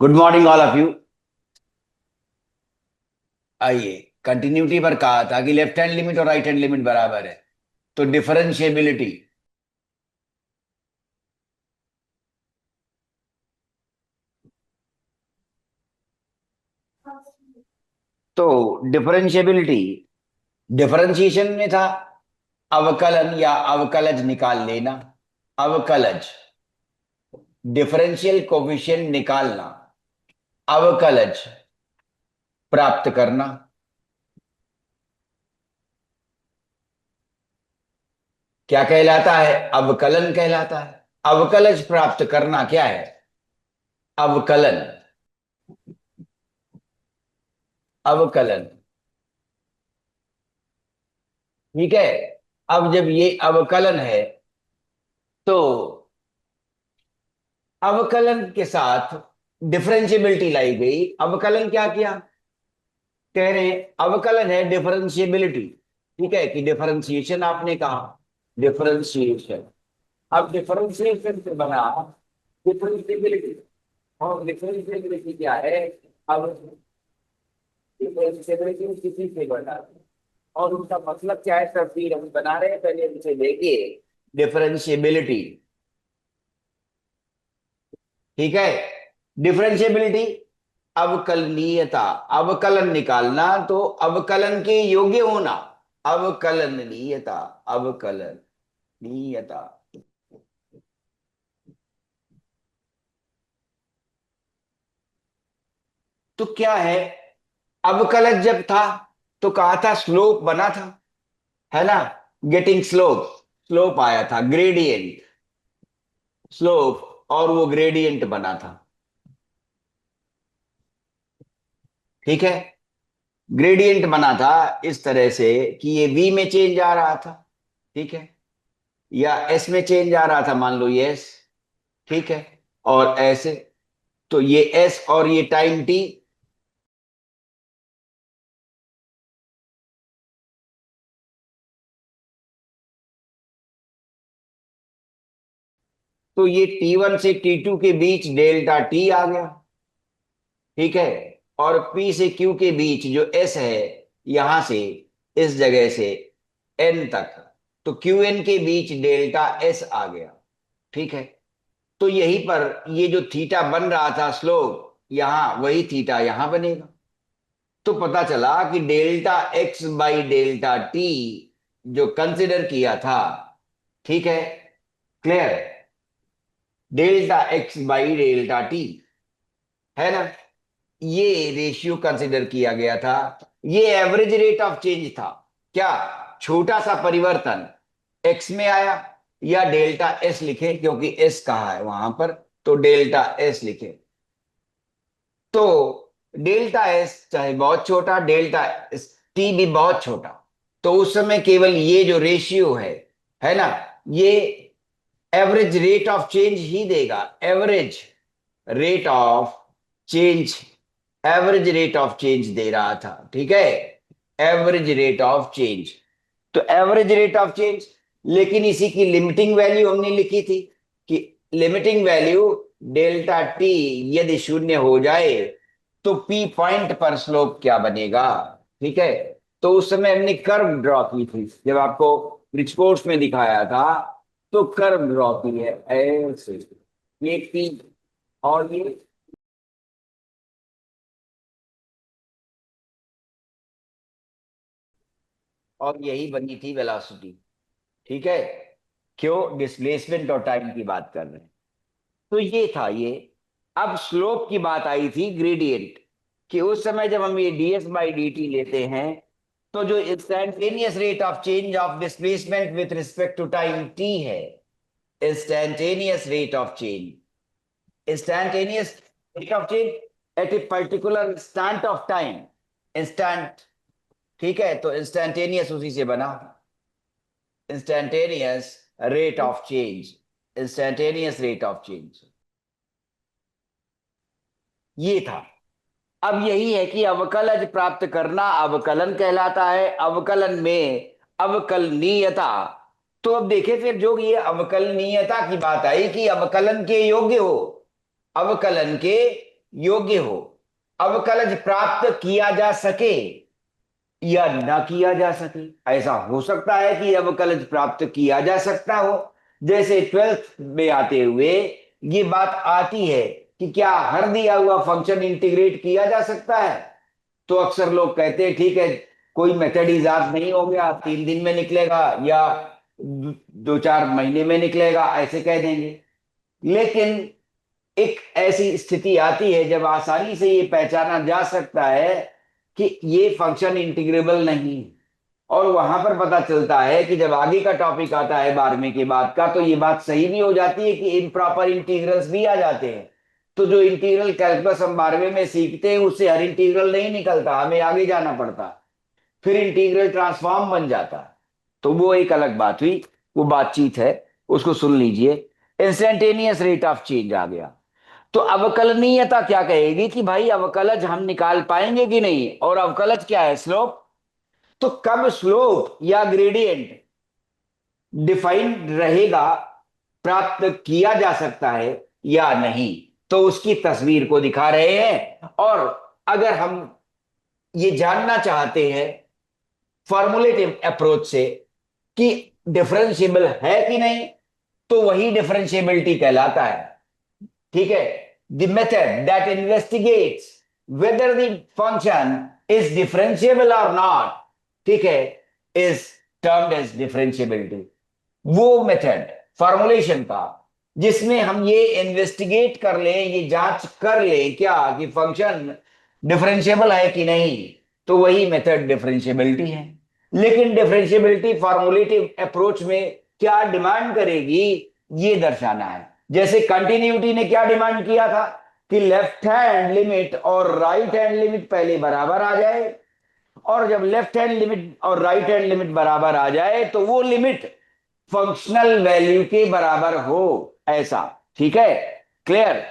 Good morning all of you. आइए, continuity पर कहा था कि लेफ्ट हैंड लिमिट और राइट हैंड लिमिट बराबर है, तो डिफरेंशिएबिलिटी। तो डिफरेंशिएबिलिटी डिफरेंशिएशन में था अवकलन या अवकलज निकाल लेना। अवकलज, डिफरेंशियल कोफिशिएंट निकालना, अवकलज प्राप्त करना। क्या कहलाता है? अवकलन कहलाता है। अवकलज प्राप्त करना क्या है? अवकलन। अवकलन, ठीक है। अब जब ये अवकलन है तो अवकलन के साथ डिफरेंशिएबिलिटी लाई गई। अवकलन क्या किया? कह रहे हैं अवकलन है डिफरेंशिएबिलिटी। ठीक है कि डिफरेंशिएशन आपने कहा, डिफरेंशिएशन। अब डिफरेंशिएशन से बना डिफरेंशिएबिलिटी। और डिफरेंशिएबिलिटी क्या है? अब डिफरेंशिएबिलिटी किसी से बना और उनका मतलब क्या है, सब फिर हम बना रहे हैं। पहले उनसे देखिए डिफरेंशिएबिलिटी। ठीक है, डिफरेंशिएबिलिटी अवकलनीयता, अवकलन निकालना तो अवकलन के योग्य होना। अवकलनीयता, अवकलनीयता। तो क्या है? अवकलज जब था तो कहा था स्लोप बना था, है ना? गेटिंग स्लोप, स्लोप आया था, ग्रेडियंट, स्लोप, और वो ग्रेडियंट बना था। ठीक है, ग्रेडियंट बना था इस तरह से कि ये वी में चेंज आ रहा था। ठीक है, या एस में चेंज आ रहा था, मान लो ये एस। ठीक है, और ऐसे, तो ये एस और ये टाइम टी। तो ये T1 से T2 के बीच डेल्टा टी आ गया। ठीक है, और P से Q के बीच जो S है, यहां से इस जगह से N तक, तो QN के बीच डेल्टा S आ गया। ठीक है, तो यहीं पर ये जो थीटा बन रहा था स्लोप, यहां वही थीटा यहां बनेगा। तो पता चला कि delta x by delta T जो कंसिडर किया था, ठीक है, clear, delta x by delta T, है ना, ये रेशियो कंसिडर किया गया था। ये एवरेज रेट ऑफ चेंज था। क्या? छोटा सा परिवर्तन एक्स में आया, या डेल्टा एस लिखे क्योंकि एस कहा है वहां पर, तो डेल्टा एस लिखे। तो डेल्टा एस चाहे बहुत छोटा, डेल्टा एस टी भी बहुत छोटा, तो उस समय केवल ये जो रेशियो है ना, ये एवरेज रेट ऑफ चेंज ही देगा। Average rate of change, average rate of change दे रहा था। ठीक है, एवरेज रेट ऑफ चेंज, तो एवरेज रेट ऑफ चेंज। लेकिन इसी की लिमिटिंग वैल्यू हमने लिखी थी कि लिमिटिंग वैल्यू डेल्टा टी यदि शून्य हो जाए तो पी पॉइंट पर स्लोप क्या बनेगा। ठीक है, तो उस समय हमने कर्व ड्रॉ की थी, जब आपको ब्रिज कोर्स में दिखाया था, तो कर्व ड्रॉ की है ऐसे, ये पी और ये, और यही बनी थी वेलोसिटी। ठीक है, क्यों? डिस्प्लेसमेंट और टाइम की बात कर रहे हैं। तो ये था ये। अब स्लोप की बात आई थी, ग्रेडियंट, कि उस समय जब हम ये ds बाई डी टी लेते हैं, तो जो instantaneous rate of change of displacement with respect to time t है, instantaneous rate of change, instantaneous rate of change at a particular instant of time, instant. ठीक है, तो इंस्टैन्टेनियस उसी से बना, instantaneous rate of change, instantaneous rate of change, ये था। अब यही है कि अवकलज प्राप्त करना अवकलन कहलाता है। अवकलन में अवकलनीयता, तो अब देखें फिर, जो ये अवकलनीयता की बात आई कि अवकलन के योग्य हो, अवकलन के योग्य हो, अवकलज प्राप्त किया जा सके या ना किया जा सके। ऐसा हो सकता है कि अवकलज प्राप्त किया जा सकता हो, जैसे ट्वेल्थ में आते हुए ये बात आती है कि क्या हर दिया हुआ फंक्शन इंटीग्रेट किया जा सकता है। तो अक्सर लोग कहते हैं ठीक है, कोई मेथड ईजाद नहीं हो गया, 3 दिन में निकलेगा या 2-4 महीने में निकलेगा, ऐसे कह देंगे। लेकिन एक ऐसी स्थिति आती है जब आसानी से ये पहचाना जा सकता है कि ये फंक्शन इंटीग्रेबल नहीं है। और वहां पर पता चलता है कि जब आगे का टॉपिक आता है 12वीं के बाद का, तो ये बात सही भी हो जाती है कि इम्प्रॉपर इंटीग्रल्स भी आ जाते हैं। तो जो इंटीग्रल कैलकुलस हम 12वीं में सीखते हैं उससे हर इंटीग्रल नहीं निकलता, हमें आगे जाना पड़ता, फिर इंटीग्रल ट्रांसफॉर्म बन जाता। तो वो एक अलग बात हुई, वो बातचीत है, उसको सुन लीजिए। इंस्टेंटेनियस रेट ऑफ चेंज आ गया। तो अवकलनीयता क्या कहेगी कि भाई अवकलज हम निकाल पाएंगे कि नहीं, और अवकलज क्या है, स्लोप। तो कब स्लोप या ग्रेडियंट डिफाइन रहेगा, प्राप्त किया जा सकता है या नहीं, तो उसकी तस्वीर को दिखा रहे हैं। और अगर हम ये जानना चाहते हैं फॉर्मुलेटिव अप्रोच से कि डिफरेंशिएबल है कि नहीं, तो वही डिफरेंशिएबिलिटी कहलाता है। ठीक है, the method that investigates whether the function is differentiable और नॉट, ठीक है, इज टर्म्ड एज डिफरेंशिएबिलिटी। वो मेथड फॉर्मुलेशन का जिसमें हम ये इन्वेस्टिगेट कर लें, ये जांच कर लें क्या कि फंक्शन डिफरेंशिएबल है कि नहीं, तो वही मेथड डिफरेंशिएबिलिटी है। लेकिन डिफरेंशिएबिलिटी फॉर्मुलेटिव अप्रोच में क्या डिमांड करेगी, ये दर्शाना है। जैसे कंटिन्यूटी ने क्या डिमांड किया था कि लेफ्ट हैंड लिमिट और राइट हैंड लिमिट पहले बराबर आ जाए, और जब लेफ्ट हैंड लिमिट और राइट हैंड लिमिट बराबर आ जाए तो वो लिमिट फंक्शनल वैल्यू के बराबर हो, ऐसा। ठीक है, क्लियर।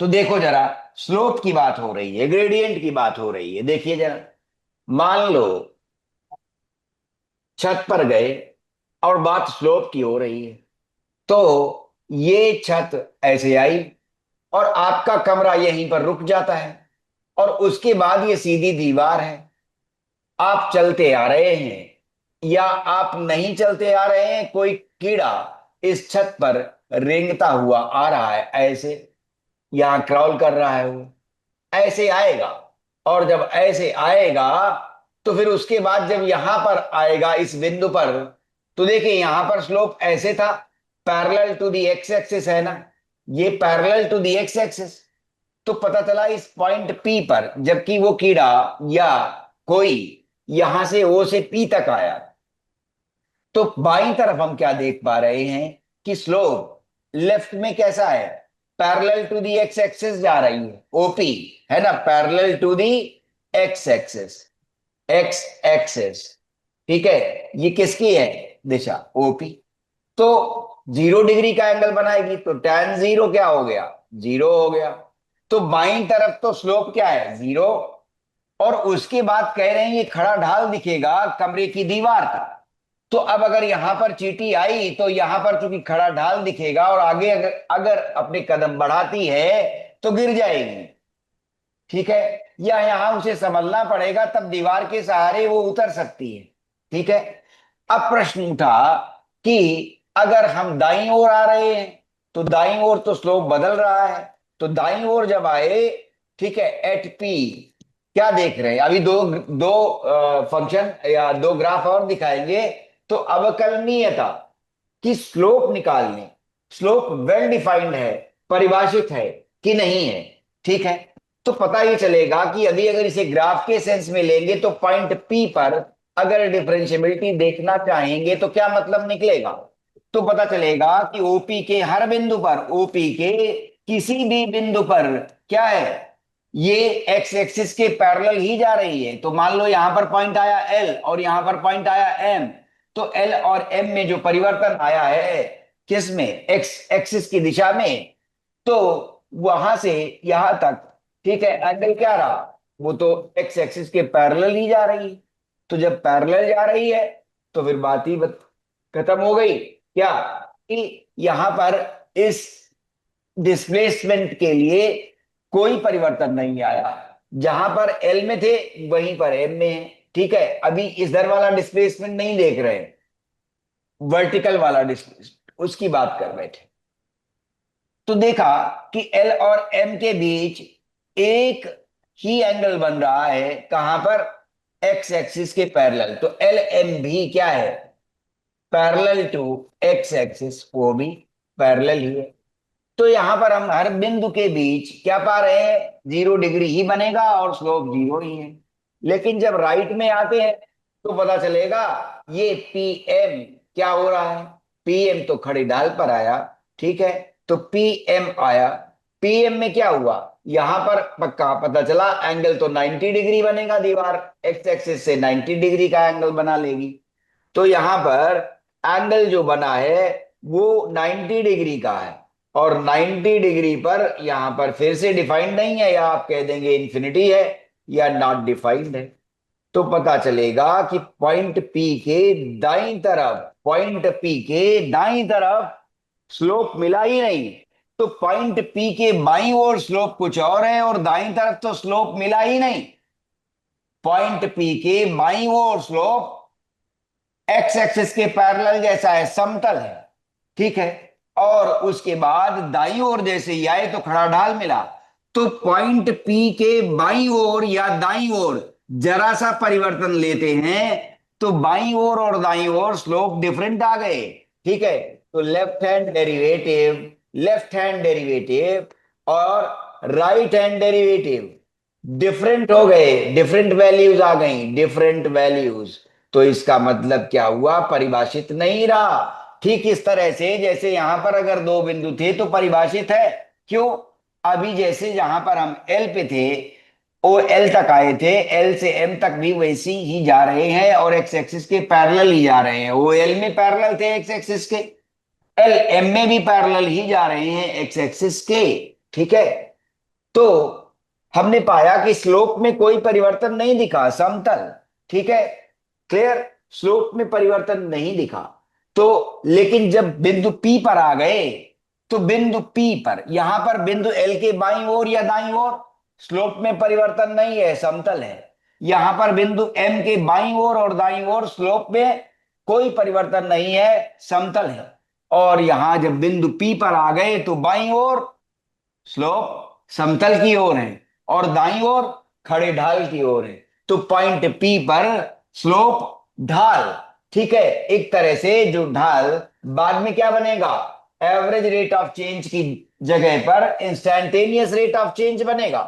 तो देखो जरा, स्लोप की बात हो रही है, ग्रेडियंट की बात हो रही है, देखिए जरा। मान लो छत पर गए और बात स्लोप की हो रही है, तो ये छत ऐसे आई और आपका कमरा यहीं पर रुक जाता है, और उसके बाद ये सीधी दीवार है। आप चलते आ रहे हैं या आप नहीं चलते आ रहे हैं, कोई कीड़ा इस छत पर रेंगता हुआ आ रहा है, ऐसे यहां क्रॉल कर रहा है, वो ऐसे आएगा। और जब ऐसे आएगा तो फिर उसके बाद जब यहां पर आएगा इस बिंदु पर, तो देखिए यहां पर स्लोप ऐसे था, parallel to the x axis है ना, ये parallel to the x axis. तो पता चला इस पॉइंट पी पर जबकि वो कीड़ा या कोई यहां से ओ से पी तक आया, तो बाईं तरफ हम क्या देख पा रहे हैं कि स्लोप लेफ्ट में कैसा है, parallel to the x axis जा रही है, ओपी, है ना, parallel to the x axis, x axis. ठीक है, ये किसकी है दिशा, ओपी। तो 0 डिग्री का एंगल बनाएगी, तो tan 0 क्या हो गया, 0 हो गया। तो बाईं तरफ तो स्लोप क्या है, 0। और उसके बाद कह रहे हैं ये खड़ा ढाल दिखेगा कमरे की दीवार का। तो अब अगर यहां पर चींटी आई तो यहां पर चूंकि खड़ा ढाल दिखेगा, और आगे अगर अगर अपने कदम बढ़ाती है तो गिर जाएगी। ठीक है, या यहां उसे संभलना पड़ेगा, तब दीवार के सहारे वो उतर सकती है। ठीक है, अब प्रश्न उठा कि अगर हम दाईं ओर आ रहे हैं तो दाईं ओर तो स्लोप बदल रहा है, तो दाईं ओर जब आए, ठीक है, एट पी क्या देख रहे हैं, अभी दो दो फंक्शन या दो ग्राफ और दिखाएंगे। तो अवकलनीयता कि स्लोप निकालने, स्लोप वेल डिफाइंड है, परिभाषित है कि नहीं है। ठीक है, तो पता ही चलेगा कि यदि अगर इसे ग्राफ के सेंस में लेंगे तो पॉइंट पी पर अगर डिफरेंशिएबिलिटी देखना चाहेंगे तो क्या मतलब निकलेगा। तो पता चलेगा कि ओपी के हर बिंदु पर, ओपी के किसी भी बिंदु पर क्या है, ये एक्स एक्सिस के पैरेलल ही जा रही है। तो मान लो यहां पर पॉइंट आया एल और यहां पर पॉइंट आया एम, तो एल और एम में जो परिवर्तन आया है, किस में, एक्स एक्सिस की दिशा में, तो वहां से यहां तक, ठीक है, एंगल क्या रहा, वो तो एक्स एक्सिस के पैरेलल ही जा रही है। तो जब पैरेलल जा रही है तो फिर बात ही खत्म हो गई, क्या कि यहां पर इस डिस्प्लेसमेंट के लिए कोई परिवर्तन नहीं आया। जहां पर एल में थे वहीं पर एम में है। ठीक है, अभी इधर वाला डिस्प्लेसमेंट नहीं देख रहे हैं, वर्टिकल वाला डिस्प्लेसमेंट उसकी बात कर बैठे। तो देखा कि एल और एम के बीच एक ही एंगल बन रहा है, कहां पर, एक्स एक्सिस के पैरेलल। तो एल एम भी क्या है, पैरेलल टू एक्स एक्सिस, वो भी पैरेलल ही है। तो यहां पर हम हर बिंदु के बीच क्या पा रहे हैं, 0 डिग्री ही बनेगा और स्लोप 0 ही है। लेकिन जब राइट में आते हैं तो पता चलेगा ये पी एम क्या हो रहा है, पी एम तो खड़ी ढाल पर आया। ठीक है, तो पी एम आया, पी एम में क्या हुआ, यहां पर पक्का पता चला एंगल तो 90 डिग्री बनेगा, दीवार एक्स एक्सिस से 90 डिग्री का एंगल बना लेगी। तो यहां पर एंगल जो बना है वो 90 डिग्री का है, और 90 डिग्री पर यहां पर फिर से डिफाइंड नहीं है, या आप कह देंगे इंफिनिटी है, या नॉट डिफाइंड है। तो पता चलेगा कि पॉइंट पी के दाईं तरफ, पॉइंट पी के दाईं तरफ स्लोप मिला ही नहीं। तो पॉइंट पी के बाईं ओर स्लोप कुछ और है, और दाईं तरफ तो स्लोप मिला ही नहीं। पॉइंट पी के बाईं ओर स्लोप एक्स एक्सिस के पैरेलल जैसा है, समतल है। ठीक है, और उसके बाद दाईं ओर जैसे ही आए तो खड़ा ढाल मिला। तो पॉइंट पी के बाईं ओर या दाईं ओर जरा सा परिवर्तन लेते हैं तो बाईं ओर और दाईं ओर स्लोप डिफरेंट आ गए। ठीक है, तो लेफ्ट हैंड डेरिवेटिव और राइट हैंड डेरिवेटिव डिफरेंट हो गए, डिफरेंट वैल्यूज आ गई, डिफरेंट वैल्यूज। तो इसका मतलब क्या हुआ, परिभाषित नहीं रहा। ठीक इस तरह से जैसे यहां पर अगर दो बिंदु थे तो परिभाषित है। क्यों, अभी जैसे जहां पर हम एल पे थे, ओ एल तक आए थे, एल से एम तक भी वैसी ही जा रहे हैं और एक्स एक्सिस के पैरेलल ही जा रहे हैं। ओ एल में पैरेलल थे एक्स एक्सिस के, एल एम में भी पैरेलल ही जा रहे हैं एक्स एक्सिस के। ठीक है, तो हमने पाया कि स्लोप में कोई परिवर्तन नहीं दिखा, समतल। ठीक है, क्लियर, स्लोप में परिवर्तन नहीं दिखा। तो लेकिन जब बिंदु P पर आ गए, तो बिंदु P पर, यहां पर बिंदु L के बाईं ओर या दाईं ओर स्लोप में परिवर्तन नहीं है, समतल है। यहां पर बिंदु M के बाईं ओर और दाईं ओर स्लोप में कोई परिवर्तन नहीं है, समतल है। और यहां जब बिंदु P पर आ गए तो बाईं ओर स्लोप समतल की ओर है और दाईं ओर खड़े ढाल की ओर है। तो पॉइंट पी पर स्लोप ढाल। ठीक है, एक तरह से जो ढाल बाद में क्या बनेगा, एवरेज रेट ऑफ चेंज की जगह पर इंस्टैन्टेनियस रेट ऑफ चेंज बनेगा।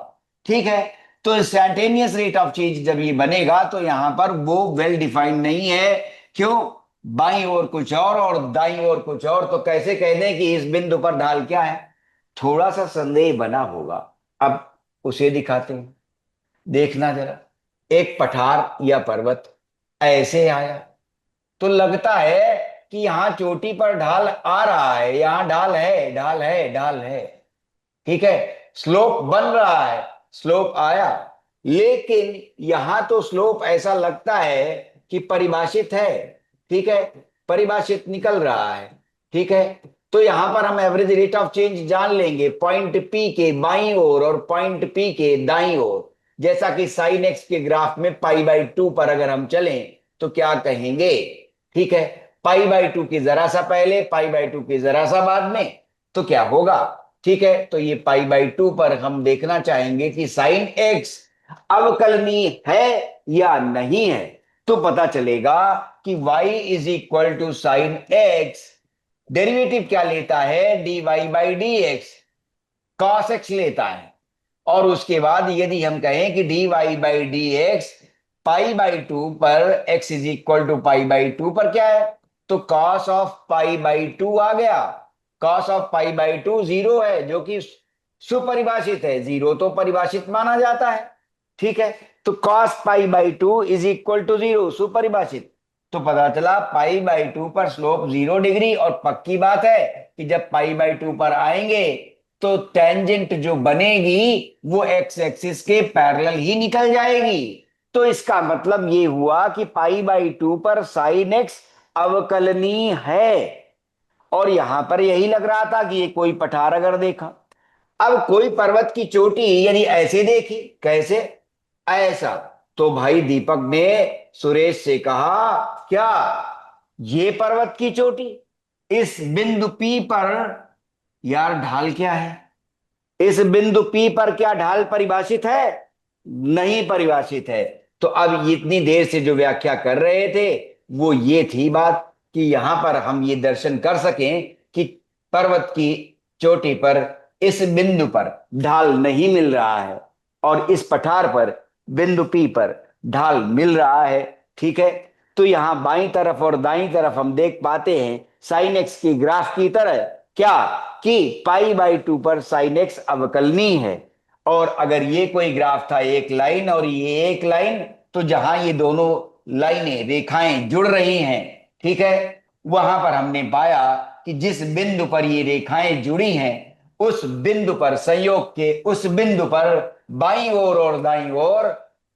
ठीक है, तो इंस्टैन्टेनियस रेट ऑफ चेंज जब ये बनेगा तो यहां पर वो वेल डिफाइंड नहीं है। क्यों, बाईं ओर कुछ और दाईं ओर कुछ और। तो कैसे कह दें कि इस बिंदु पर ढाल क्या है, थोड़ा सा संदेह बना होगा। अब उसे दिखाते हैं, देखना जरा। एक पठार या पर्वत ऐसे आया, तो लगता है कि यहां चोटी पर ढाल आ रहा है, यहां ढाल है, ढाल है, ढाल है। ठीक है, स्लोप बन रहा है, स्लोप आया। लेकिन यहां तो स्लोप ऐसा लगता है कि परिभाषित है। ठीक है, परिभाषित निकल रहा है। ठीक है, तो यहां पर हम एवरेज रेट ऑफ चेंज जान लेंगे पॉइंट पी के बाईं ओर और पॉइंट पी के दाईं ओर। जैसा कि साइन एक्स के ग्राफ में π/2 पर अगर हम चलें तो क्या कहेंगे। ठीक है, π/2 की जरा सा पहले, π/2 की जरा सा बाद में, तो क्या होगा। ठीक है, तो ये π/2 पर हम देखना चाहेंगे कि साइन एक्स अवकलनीय है या नहीं है। तो पता चलेगा कि y is equal to sine x, derivative क्या लेता है, dy/dx, cos x लेता है। और उसके बाद यदि हम कहें कि dy/dx π/2 पर x इज इक्वल टू π/2 पर क्या है, तो cos ऑफ π/2 आ गया। cos ऑफ π/2 जीरो है, जो कि सुपरिभाषित है, जीरो तो परिभाषित माना जाता है। ठीक है, तो cos π/2 is equal to zero, सुपरिभाषित। तो पता चला π/2 पर स्लोप 0 डिग्री, और पक्की बात है कि जब π/2 पर आएंगे तो टेंजेंट जो बनेगी वो एक्स एक्सिस के पैरेलल ही निकल जाएगी। तो इसका मतलब ये हुआ कि π/2 पर साइन एक्स अवकलनीय है। और यहां पर यही लग रहा था कि ये कोई पठार अगर देखा, अब कोई पर्वत की चोटी यानी ऐसे देखी, कैसे, ऐसा, तो भाई दीपक ने सुरेश से कहा, क्या ये पर्वत की चोटी, इस बिंदु P पर यार ढाल क्या है, इस बिंदु P पर क्या ढाल परिभाषित है, नहीं परिभाषित है। तो अब इतनी देर से जो व्याख्या कर रहे थे वो ये थी बात कि यहां पर हम ये दर्शन कर सकें कि पर्वत की चोटी पर इस बिंदु पर ढाल नहीं मिल रहा है और इस पठार पर बिंदु P पर ढाल मिल रहा है। ठीक है, तो यहां बाईं तरफ और दाईं तरफ हम देख पाते हैं साइन एक्स की ग्राफ की तरह, क्या कि π/2 पर साइन एक्स अवकलनीय है। और अगर ये कोई ग्राफ था एक लाइन और ये एक लाइन, तो जहां ये दोनों लाइनें रेखाएं जुड़ रही हैं, ठीक है, वहां पर हमने पाया कि जिस बिंदु पर ये रेखाएं जुड़ी हैं उस बिंदु पर, संयोग के उस बिंदु पर बाईं ओर और दाईं ओर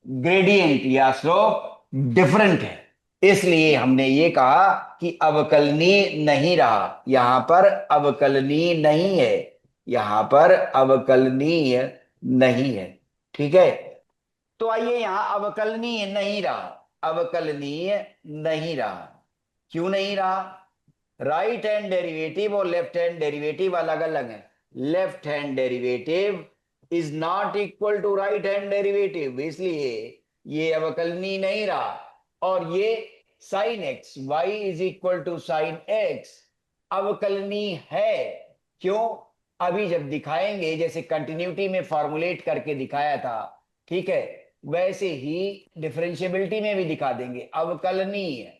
ग्रेडियंट या स्लोप डिफरेंट है। इसलिए हमने ये कहा कि अवकलनीय नहीं रहा, यहां पर अवकलनीय नहीं है, यहां पर अवकलनीय नहीं है। ठीक है, तो आइए यहां अवकलनीय नहीं रहा, अवकलनीय नहीं रहा, क्यों नहीं रहा? राइट हैंड डेरिवेटिव और लेफ्ट हैंड डेरिवेटिव अलग अलग है। Left hand derivative is not equal to right hand derivative, इसलिए ये अवकलनीय नहीं रहा। और ये sine x y is equal to sine x अवकलनीय है। क्यों? अभी जब दिखाएंगे, जैसे कंटिन्यूटी में फॉर्मुलेट करके दिखाया था, ठीक है, वैसे ही डिफरेंशियबिलिटी में भी दिखा देंगे अवकलनीय।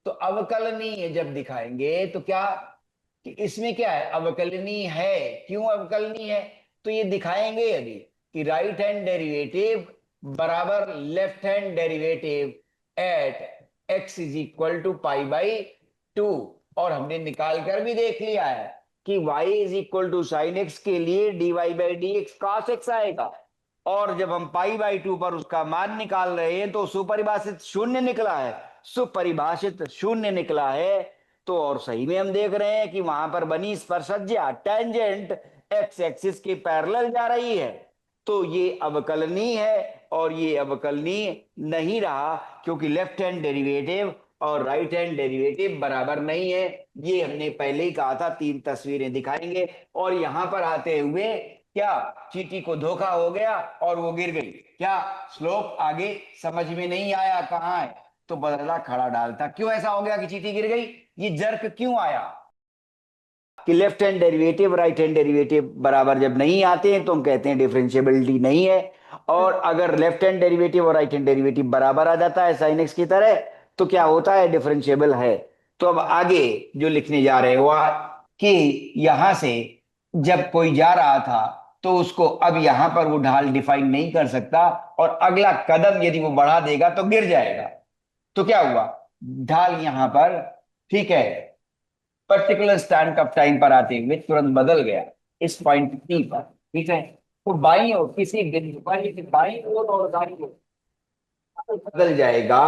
तो अवकलनीय जब दिखाएंगे तो क्या कि इसमें क्या है, अवकलनीय है। क्यों अवकलनीय है? तो ये दिखाएंगे यदि कि राइट हैंड डेरिवेटिव बराबर left hand derivative at x is equal to π/2। और हमने निकाल कर भी देख लिया है कि y is equal to sine x के लिए dy/dx cos x आएगा। और जब हम π/2 पर उसका मान निकाल रहे हैं तो सुपरिभाषित शून्य निकला है, सुपरिभाषित शून्य निकला है। तो और सही में हम देख रहे हैं कि वहां पर बनी स्पर्शज्या टेंजेंट एक्स एक्सिस के पैरेलल जा रही है। तो ये अवकलनीय है और ये अवकलनीय नहीं रहा, क्योंकि लेफ्ट हैंड डेरिवेटिव और राइट हैंड डेरिवेटिव बराबर नहीं है। ये हमने पहले ही कहा था, 3 तस्वीरें दिखाएंगे। और यहां पर आते हुए क्या चींटी को धोखा हो गया और वो गिर गई, क्या स्लोप आगे समझ में नहीं आया कहाँ है, तो बदला खड़ा डालता। क्यों ऐसा हो गया कि चींटी गिर गई? ये जर्क क्यों आया कि left hand derivative right hand derivative बराबर जब नहीं आते हैं तो हम कहते हैं डिफरेंशियबिलिटी नहीं है। और अगर लेफ्ट हैंड डेरिवेटिव और राइट हैंड डेरिवेटिव बराबर आ जाता है साइन एक्स की तरह, तो क्या होता है, डिफरेंशिएबल है। तो अब आगे जो लिखने जा रहे हैं वह कि यहां से जब कोई जा रहा था तो उसको अब यहां पर वो ढाल डिफाइन नहीं कर सकता, और अगला कदम यदि वो बढ़ा देगा तो गिर जाएगा। तो क्या हुआ, ढाल यहां पर, ठीक है, पर्टिकुलर स्टैंड ऑफ टाइम पर आते हुए तुरंत बदल गया इस पॉइंट P पर। ठीक है, तो बाईं ओर किसी बिंदु पर बाईं ओर और दाईं ओर बदल जाएगा,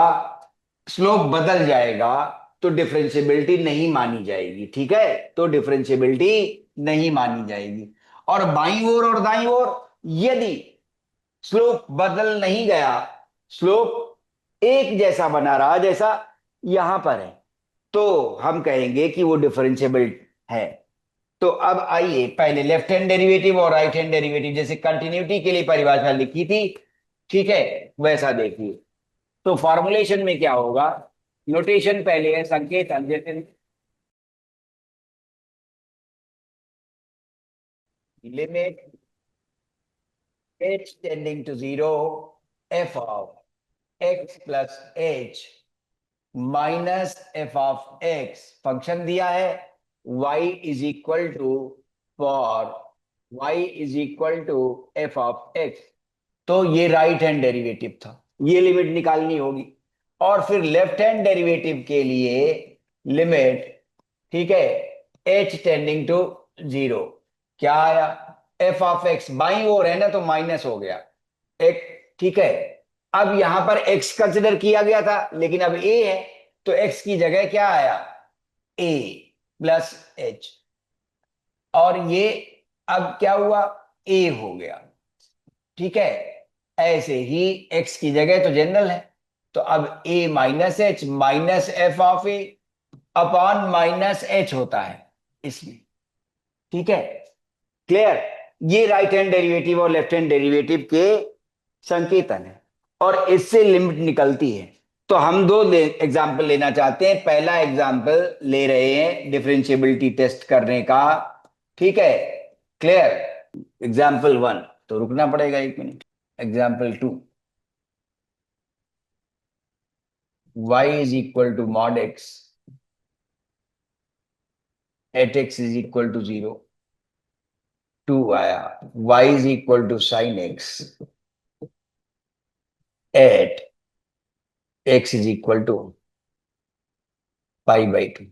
स्लोप बदल जाएगा, तो डिफरेंशियबिलिटी नहीं मानी जाएगी। ठीक है, तो डिफरेंशियबिलिटी नहीं मानी जाएगी। और बाईं ओर और दाईं ओर यदि स्लोप बदल नहीं गया, स्लोप एक जैसा बना रहा जैसा यहां पर है, तो हम कहेंगे कि वो डिफरेंशिएबल है। तो अब आइए पहले लेफ्ट हैंड डेरिवेटिव और राइट हैंड डेरिवेटिव जैसे कंटिन्यूटी के लिए परिभाषा लिखी थी, ठीक है, वैसा देखिए। तो फॉर्मुलेशन में क्या होगा, नोटेशन पहले है संकेत अद्यतन, limit h tending to 0 f of x plus h minus F of x, function दिया है y is equal to, for y is equal to f of x. तो ये राइट हैंड डेरिवेटिव था, ये लिमिट निकालनी होगी। और फिर लेफ्ट हैंड डेरिवेटिव के लिए लिमिट, ठीक है, h टेंडिंग टू 0, क्या आया, एफ ऑफ एक्स बाईं ओर है ना तो माइनस हो गया एक। ठीक है, अब यहां पर x कंसिडर किया गया था लेकिन अब a है, तो x की जगह क्या आया, a। प्लस एच, और ये अब क्या हुआ, ए हो गया। ठीक है, ऐसे ही एक्स की जगह तो जनरल है, तो अब A minus H minus F of A upon minus H होता है इसमें। ठीक है, क्लियर। ये राइट हैंड डेरिवेटिव और लेफ्ट हैंड डेरिवेटिव के संकेतन है, और इससे लिमिट निकलती है। तो हम दो एग्जाम्पल लेना चाहते हैं। पहला एग्जाम्पल ले रहे हैं डिफरेंशिएबिलिटी टेस्ट करने का। ठीक है, क्लियर। एग्जाम्पल 1, तो रुकना पड़ेगा 1 minute. Example 2, y is equal to mod x at x is equal to 0, 2 आया। y is equal to sine x at x is equal to pi by 2।